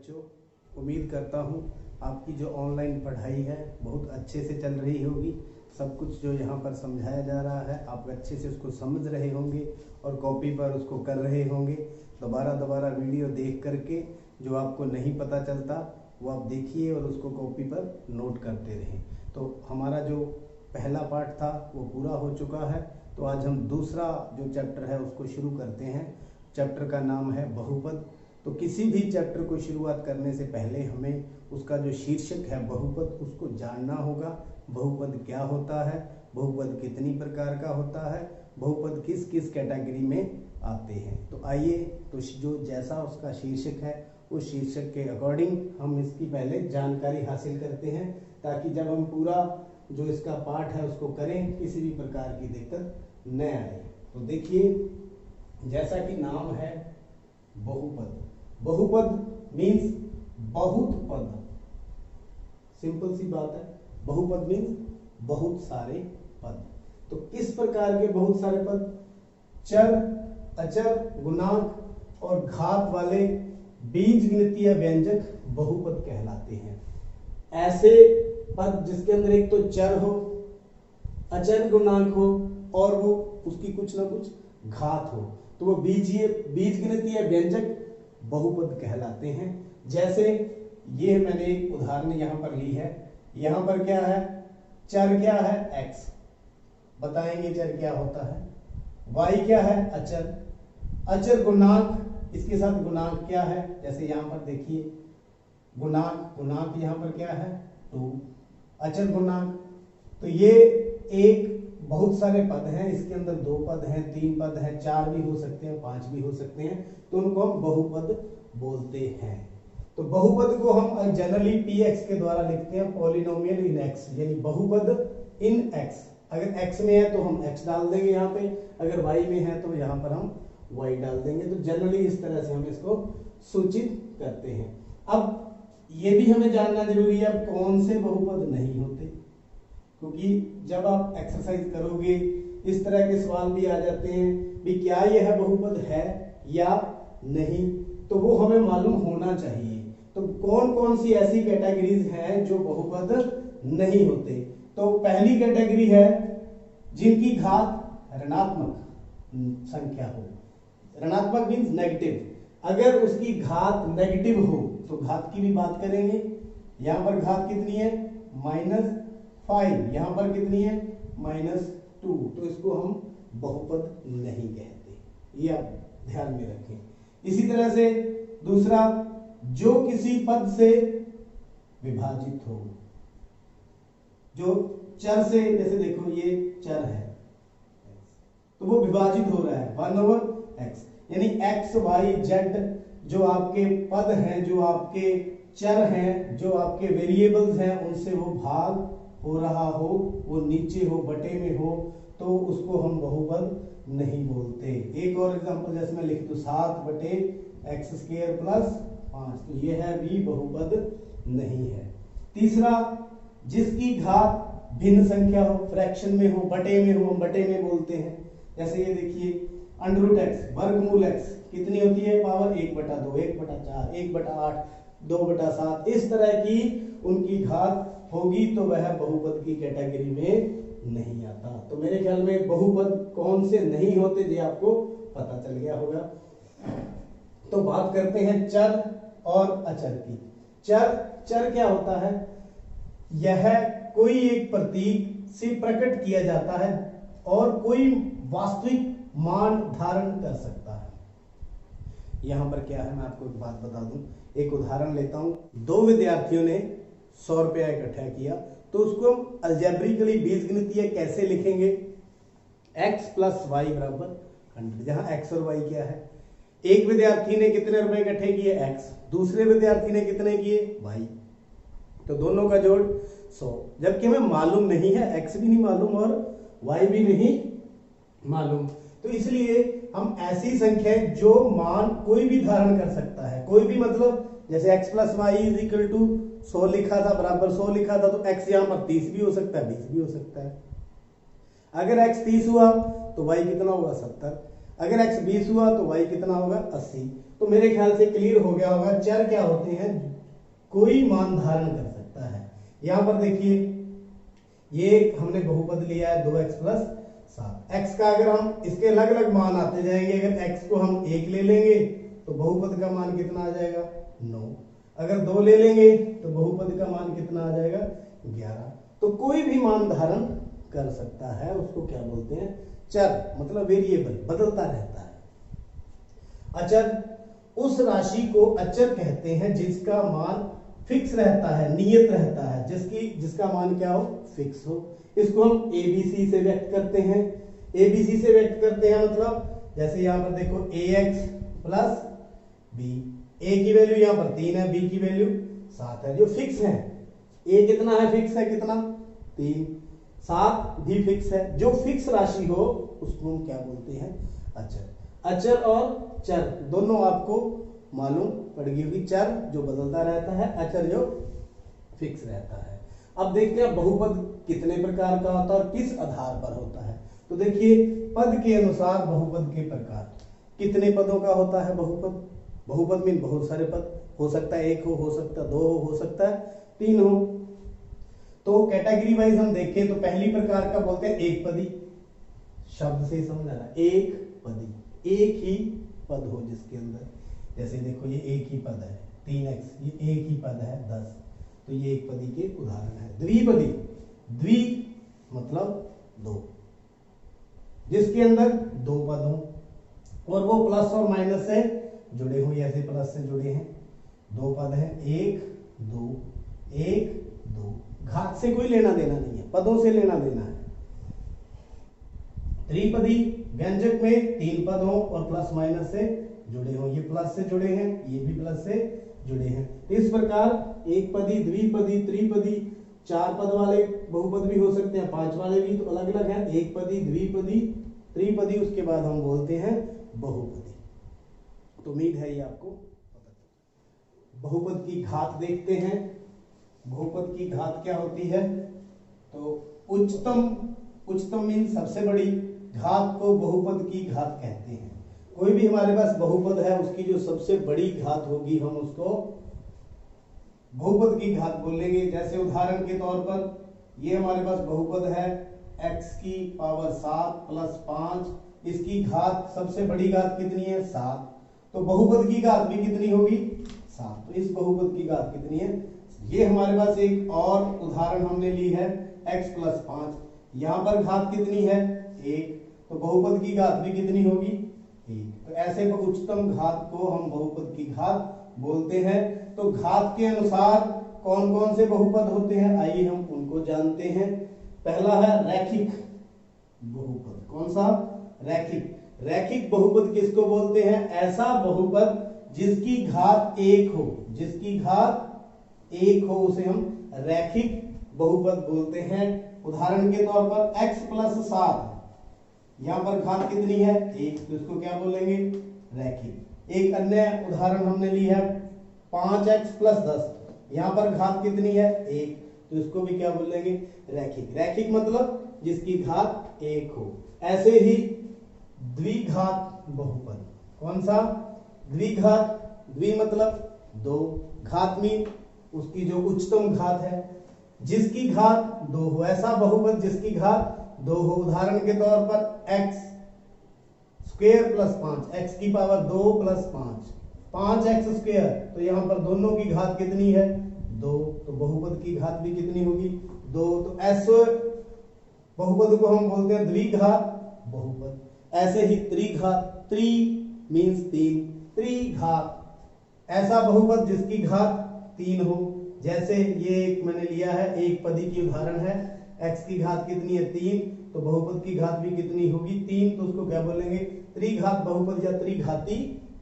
बच्चों, उम्मीद करता हूँ आपकी जो ऑनलाइन पढ़ाई है बहुत अच्छे से चल रही होगी। सब कुछ जो यहाँ पर समझाया जा रहा है आप अच्छे से उसको समझ रहे होंगे और कॉपी पर उसको कर रहे होंगे। दोबारा वीडियो देख करके जो आपको नहीं पता चलता वो आप देखिए और उसको कॉपी पर नोट करते रहें। तो हमारा जो पहला पार्ट था वो पूरा हो चुका है। तो आज हम दूसरा जो चैप्टर है उसको शुरू करते हैं। चैप्टर का नाम है बहुपद। तो किसी भी चैप्टर को शुरुआत करने से पहले हमें उसका जो शीर्षक है बहुपद उसको जानना होगा। बहुपद क्या होता है, बहुपद कितनी प्रकार का होता है, बहुपद किस किस कैटेगरी में आते हैं। तो आइए तो जो जैसा उसका शीर्षक है उस शीर्षक के अकॉर्डिंग हम इसकी पहले जानकारी हासिल करते हैं, ताकि जब हम पूरा जो इसका पाठ है उसको करें किसी भी प्रकार की दिक्कत न आए। तो देखिए, जैसा कि नाम है बहुपद। बहुपद मीन्स बहुत पद। सिंपल सी बात है, बहुपद मीन्स बहुत सारे पद। तो किस प्रकार के बहुत सारे पद? चर, अचर, गुणांक और घात वाले बीजगणितीय व्यंजक बहुपद कहलाते हैं। ऐसे पद जिसके अंदर एक तो चर हो, अचर, गुणांक हो और वो उसकी कुछ ना कुछ घात हो, तो वो बीजगणितीय व्यंजक बहुपद कहलाते हैं। जैसे ये मैंने एक उदाहरण यहां पर ली है। यहां पर क्या है? चर क्या है? x। बताएंगे चर क्या होता है। y क्या है? अचर। अचर गुणांक, इसके साथ गुणांक क्या है? जैसे यहां पर देखिए गुणांक यहां पर क्या है? 2। अचर गुणांक, तो ये एक बहुत सारे पद हैं। इसके अंदर 2 पद हैं, 3 पद हैं, 4 भी हो सकते हैं, 5 भी हो सकते हैं। तो उनको हम बहुपद बोलते हैं। तो बहुपद को हम जनरली px के द्वारा लिखते हैं, पॉलिनोमियल इन x, यानी बहुपद इन x। अगर x में है तो हम x डाल देंगे यहाँ पे, अगर y में है तो यहाँ पर हम y डाल देंगे। तो जनरली इस तरह से हम इसको सूचित करते हैं। अब ये भी हमें जानना जरूरी है अब कौन से बहुपद नहीं होते, क्योंकि जब आप एक्सरसाइज करोगे इस तरह के सवाल भी आ जाते हैं भी क्या यह बहुपद है या नहीं, तो वो हमें मालूम होना चाहिए। तो कौन कौन सी ऐसी कैटेगरीज हैं जो बहुपद नहीं होते? तो पहली कैटेगरी है जिनकी घात ऋणात्मक संख्या हो। ऋणात्मक मीन्स नेगेटिव। अगर उसकी घात नेगेटिव हो तो घात की भी बात करेंगे। यहां पर घात कितनी है? -5। यहां पर कितनी है? -2। तो इसको हम बहुपद नहीं कहते, ये आप ध्यान में रखें। इसी तरह से दूसरा, जो किसी पद से विभाजित हो। जो चर से, जैसे देखो ये चर है तो वो विभाजित हो रहा है 1/x, यानी x, y, z जो आपके पद हैं, जो आपके चर हैं, जो आपके वेरिएबल्स हैं, उनसे वो भाग हो रहा हो, वो नीचे हो, बटे में हो, तो उसको हम बहुपद नहीं बोलते। एक और एग्जांपल जैसे मैं लिख दूं 7/x² + 5, तो ये है भी बहुपद नहीं है। तीसरा, जिसकी घात भिन्न संख्या हो, फ्रैक्शन में हो, बटे में हो, हम बटे में बोलते हैं। जैसे ये देखिए √x, वर्गमूल x कितनी होती है? पावर 1/2, 1/4, 1/8, 2/7, इस तरह की उनकी घात होगी तो वह बहुपद की कैटेगरी में नहीं आता। तो मेरे ख्याल में बहुपद कौन से नहीं होते ये आपको पता चल गया होगा। तो बात करते हैं चर और अचर की। चर क्या होता है? यह कोई एक प्रतीक से प्रकट किया जाता है और कोई वास्तविक मान धारण कर सकता है। यहां पर क्या है, मैं आपको एक बात बता दूं। एक उदाहरण लेता हूं। 2 विद्यार्थियों ने 100 रुपया इकट्ठा किया, तो उसको हम अलजेब्रिकली बीजगणितीय कैसे लिखेंगे? x + y = 100, जहां x और y क्या है? एक विद्यार्थी ने कितने रुपए इकट्ठे किए? x। दूसरे विद्यार्थी ने कितने किए? y। तो दोनों का जोड़ 100। जबकि हमें मालूम नहीं है, x भी नहीं मालूम और y भी नहीं मालूम, तो इसलिए हम ऐसी संख्या जो मान कोई भी धारण कर सकता है, कोई भी मतलब जैसे x + y = 100 लिखा था, बराबर 100 लिखा था, तो x यहां पर 30 भी हो सकता है, 20 भी हो सकता है। अगर x 30 हुआ तो y कितना होगा? 70। अगर x 20 हुआ तो y कितना होगा 80। तो मेरे ख्याल से क्लियर हो गया होगा चर क्या होते हैं, कोई मान धारण कर सकता है। यहां पर देखिए ये हमने बहुपद लिया है 2x प्लस 7। x का अगर हम इसके अलग अलग मान आते जाएंगे, अगर x को हम 1 ले लेंगे तो बहुपद का मान कितना आ जाएगा 9। अगर 2 ले लेंगे तो बहुपद का मान कितना आ जाएगा 11। तो कोई भी मान धारण कर सकता है, उसको क्या बोलते हैं चर, मतलब वेरिएबल, बदलता रहता है। अचर उस राशि को अचर कहते हैं जिसका मान फिक्स रहता है, नियत रहता है, जिसका मान क्या हो फिक्स हो। इसको हम एबीसी से व्यक्त करते हैं। एबीसी से व्यक्त करते हैं मतलब जैसे यहां पर देखो ax प्लस बी, a की वैल्यू यहां पर 3 है, b की वैल्यू 7 है, जो फिक्स है। a कितना है फिक्स है, कितना 3, 7 भी फिक्स है। जो फिक्स राशि हो उसको हम क्या बोलते हैं अचर। अचर और चर दोनों आपको मालूम पड़ गई होगी, चर जो बदलता रहता है, अचर जो फिक्स रहता है। अब देखते हैं बहुपद कितने प्रकार का होता है और किस आधार पर होता है। तो देखिए पद के अनुसार बहुपद के प्रकार, कितने पदों का होता है बहुपद। बहुपद मीन बहुत सारे पद, हो सकता है 1 हो सकता है 2 हो सकता है 3 हो। तो कैटेगरी वाइज हम देखें तो पहली प्रकार का बोलते हैं एक पदी, शब्द से समझना, एक पदी, एक ही पद हो जिसके अंदर, जैसे देखो ये एक ही पद है 3x, ये एक ही पद है 10, तो ये एक पदी के उदाहरण है। द्विपदी, द्वि मतलब 2, जिसके अंदर 2 पद हो और वो प्लस और माइनस से जुड़े हो, ऐसे प्लस से जुड़े हैं, 2 पद हैं 1 2 1 2, घात से कोई लेना देना नहीं है, पदों से लेना देना है। त्रिपदी, व्यंजक में 3 पद हो और प्लस माइनस से जुड़े हो, ये प्लस से जुड़े हैं, ये भी प्लस से जुड़े हैं। तो इस प्रकार एक पदी, द्विपदी, त्रिपदी, 4 पद वाले बहुपद भी हो सकते हैं, 5 वाले भी, तो अलग अलग है। एक पदी, द्विपदी, त्रिपदी, उसके बाद हम बोलते हैं बहुपदी। तो उम्मीद है ये आपको पता चला। बहुपद की घात देखते हैं। बहुपद की घात क्या होती है, तो उच्चतम मीन सबसे बड़ी, घात को बहुपद की घात कहते हैं। कोई भी हमारे पास बहुपद है उसकी जो सबसे बड़ी घात होगी हम उसको बहुपद की घात बोलेंगे। जैसे उदाहरण के तौर पर ये हमारे पास बहुपद है x की पावर 7 प्लस 5, इसकी घात सबसे बड़ी घात कितनी है 7, तो बहुपद की घात भी कितनी होगी 7, तो इस बहुपद की घात कितनी है। ये हमारे पास एक और उदाहरण हमने ली है x प्लस 5, यहां पर घात कितनी है 1, तो बहुपद की घात भी कितनी होगी 1। तो ऐसे उच्चतम घात को हम बहुपद की घात बोलते हैं। तो घात के अनुसार कौन कौन से बहुपद होते हैं, आइए हम उनको जानते हैं। पहला है रैखिक बहुपद। कौन सा, रैखिक। रैखिक बहुपद किसको बोलते हैं, ऐसा बहुपद जिसकी घात 1 हो, जिसकी घात 1 हो उसे हम रैखिक बहुपद बोलते हैं। उदाहरण के तौर पर x प्लस 7, यहां पर घात कितनी है 1, तो इसको क्या बोलेंगे रैखिक। एक अन्य उदाहरण हमने ली है 5x प्लस 10, यहां पर घात कितनी है 1, तो इसको भी क्या बोलेंगे रैखिक। रैखिक मतलब जिसकी घात 1 हो। ऐसे ही द्विघात बहुपद। कौन सा, द्विघात, द्वि मतलब 2, घात मीन उसकी जो उच्चतम घात है, जिसकी घात 2 हो, ऐसा बहुपद जिसकी घात 2 हो। उदाहरण के तौर पर x स्क्वायर प्लस 5, x की पावर 2 प्लस 5, 5x स्क्वायर, तो यहां पर दोनों की घात कितनी है 2, तो बहुपद की घात भी कितनी होगी 2। तो ऐसे बहुपद को हम बोलते हैं द्विघात बहुपद। ऐसे ही त्रिघात, त्रि मीन्स 3, त्रिघात ऐसा बहुपद जिसकी घात 3 हो। जैसे ये एक मैंने लिया है, एक पदी की उदाहरण है, x की घात कितनी है 3, तो बहुपद की घात भी कितनी होगी 3, तो उसको क्या बोलेंगे त्रिघात बहुपद या त्रिघाती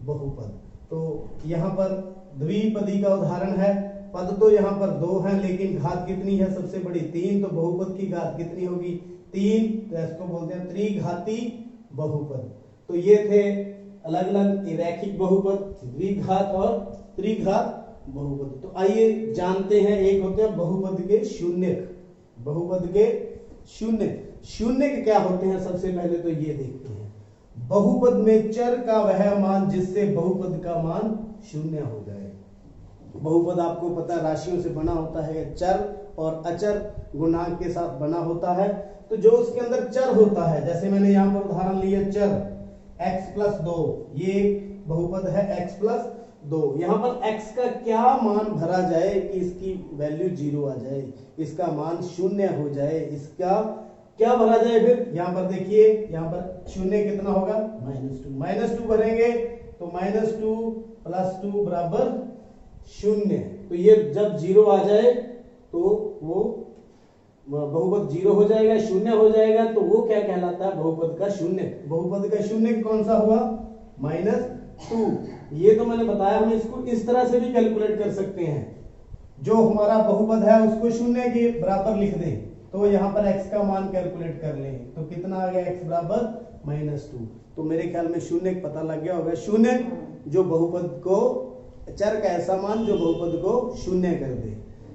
बहुपद। तो यहाँ पर द्विपदी का उदाहरण है, पद तो यहाँ पर 2 है लेकिन घात कितनी है सबसे बड़ी 3, तो बहुपद की घात कितनी होगी 3, तो इसको बोलते हैं त्रिघाती बहुपद। तो ये थे अलग अलग रैखिक बहुपद, द्विघात और त्रिघात बहुपद। तो आइए जानते हैं, एक होते हैं बहुपद के शून्यक। बहुपद के शून्यक, शून्यक क्या होते हैं सबसे पहले तो ये देखते हैं। बहुपद में चर का वह मान जिससे बहुपद का मान शून्य हो जाए। बहुपद आपको पता है राशियों से बना होता है, चर और अचर गुणांक के साथ बना होता है। तो जो उसके अंदर चर होता है, जैसे मैंने यहाँ पर उदाहरण लिया चर x प्लस 2, ये बहुपद है x प्लस 2। यहाँ पर x का क्या मान भरा जाए कि इसकी वैल्यू 0 आ जाए, इसका मान शून्य हो जाए, इसका क्या भरा जाए। फिर यहाँ पर देखिए, यहाँ पर शून्य कितना होगा -2 भरेंगे तो -2 + 2 बराबर 0। तो ये जब 0 आ जाए तो वो बहुपद 0 हो जाएगा, शून्य हो जाएगा। तो वो क्या कहलाता है, बहुपद का शून्य। बहुपद का शून्य कौन सा हुआ, -2। ये तो मैंने बताया, हम इसको इस तरह से भी कैलकुलेट कर सकते हैं। जो हमारा बहुपद है उसको शून्य के बराबर लिख दें, तो यहाँ पर x का मान कैलकुलेट कर लें तो कितना आ गया, x बराबर -2। तो मेरे ख्याल में शून्य पता लग गया होगा। शून्य जो बहुपद को, चर का ऐसा मान जो बहुपद को शून्य कर दे।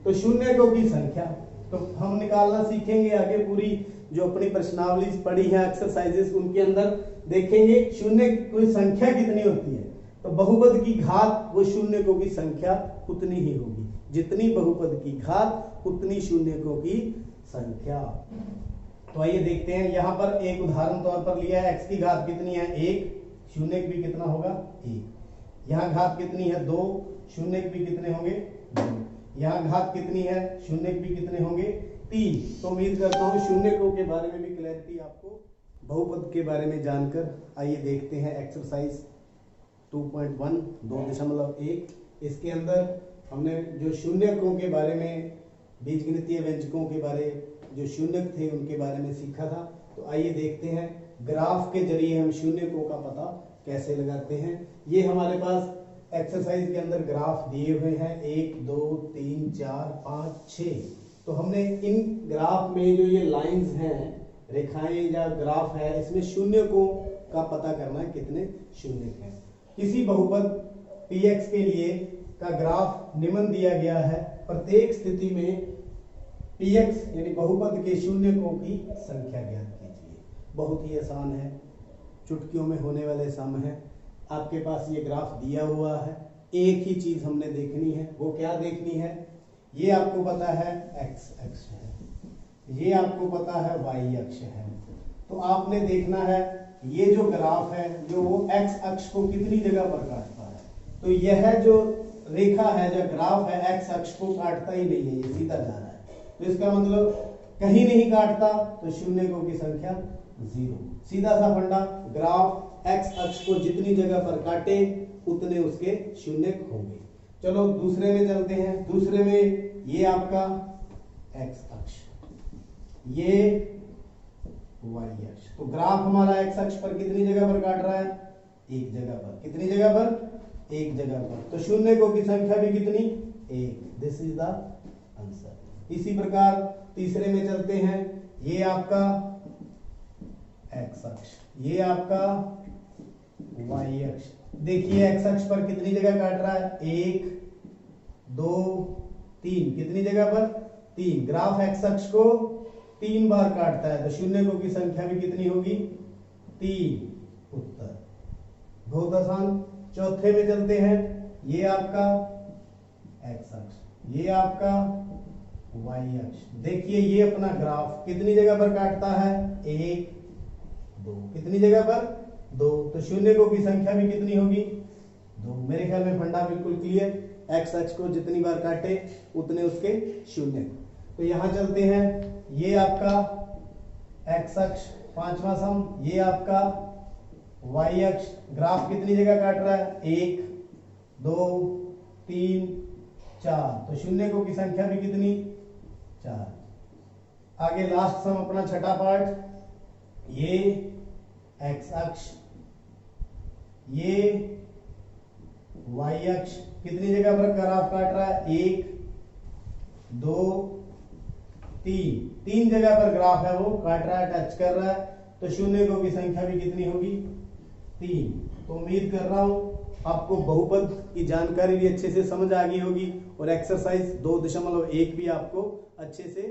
तो शून्यकों की संख्या तो हम निकालना सीखेंगे आगे। पूरी जो अपनी प्रश्नावली पढ़ी है, एक्सरसाइजेस, उनके अंदर देखेंगे शून्य कोई संख्या कितनी होती है। तो बहुपद की घात वो शून्यकों की संख्या उतनी ही होगी, जितनी बहुपद की घात उतनी शून्यकों की संख्या। तो आइए देखते हैं, यहाँ पर एक उदाहरण तौर पर लिया है। x की घात कितनी है 1, शून्य भी कितना होगा 1। यहाँ घात कितनी है 2, शून्य भी कितने होंगे 2। यहाँ घात कितनी है, शून्य भी कितने होंगे 3। तो उम्मीद करता हूँ शून्यकों के बारे में भी क्लैरिटी आपको, बहुपद के बारे में जानकर। आइए देखते हैं एक्सरसाइज 2.1 2.1। इसके अंदर हमने जो शून्यकों के बारे में, बीजगणितीय व्यंजकों के बारे, जो शून्यक थे उनके बारे में सीखा था। तो आइए देखते हैं ग्राफ के जरिए हम शून्यकों का पता कैसे लगाते हैं। ये हमारे पास एक्सरसाइज के अंदर ग्राफ दिए हुए हैं 1 2 3 4 5 6। तो हमने इन ग्राफ में जो ये लाइंस हैं, रेखाएं या ग्राफ है, इसमें शून्यकों का पता करना है कितने शून्यक हैं। किसी बहुपद px के लिए का ग्राफ निम्न दिया गया है। प्रत्येक स्थिति में px यानी बहुपद के शून्यकों की संख्या ज्ञात कीजिए। बहुत ही आसान है, चुटकियों में होने वाले सम है। आपके पास ये ग्राफ दिया हुआ है, एक ही चीज हमने देखनी है। वो क्या देखनी है, ये आपको पता है x अक्ष है, ये आपको पता है y अक्ष है। तो आपने देखना है ये जो ग्राफ है जो वो x अक्ष को कितनी जगह पर काटता है। तो यह जो रेखा है, जो ग्राफ है, x अक्ष को काटता ही नहीं है, ये सीधा जा रहा है। तो इसका मतलब कहीं नहीं काटता, तो शून्यकों की संख्या 0। सीधा सा फंडा, ग्राफ x अक्ष को जितनी जगह पर काटे उतने उसके शून्यक होंगे। चलो दूसरे में चलते हैं। दूसरे में ये आपका x अक्ष, ये y अक्ष। तो ग्राफ हमारा x अक्ष पर कितनी जगह पर काट रहा है, एक जगह पर। कितनी जगह पर, एक जगह पर। तो शून्यकों की संख्या भी कितनी, 1। This is the answer. इसी प्रकार तीसरे में चलते हैं। ये आपका x अक्ष, ये आपका y अक्ष। देखिए x अक्ष पर कितनी जगह काट रहा है, 1 2 3। कितनी जगह पर, 3। ग्राफ x अक्ष को 3 बार काटता है, तो शून्यकों की संख्या भी कितनी होगी, 3। उत्तर बहुत आसान। चौथे में चलते हैं। ये आपका x अक्ष, ये आपका y अक्ष। देखिए ये अपना ग्राफ कितनी जगह पर काटता है, 1 2। कितनी जगह पर, 2। तो शून्यकों की संख्या भी कितनी होगी, 2। मेरे ख्याल में फंडा बिल्कुल क्लियर। x अक्ष को जितनी बार काटे उतने उसके शून्य। तो यहां चलते हैं। ये आपका x अक्ष, पांचवा सम। ये आपका y अक्ष। ग्राफ कितनी जगह काट रहा है, 1 2 3 4। तो शून्यकों की संख्या भी कितनी, 4। आगे लास्ट सम अपना छठा पार्ट। ये x अक्ष, ये y अक्ष। कितनी जगह पर ग्राफ काट रहा है, 1 2 3। 3 जगह पर ग्राफ है वो काट रहा है, टच कर रहा है। तो शून्यकों की संख्या भी कितनी होगी, 3। तो उम्मीद कर रहा हूं आपको बहुपद की जानकारी भी अच्छे से समझ आ गई होगी और एक्सरसाइज 2.1 भी आपको अच्छे से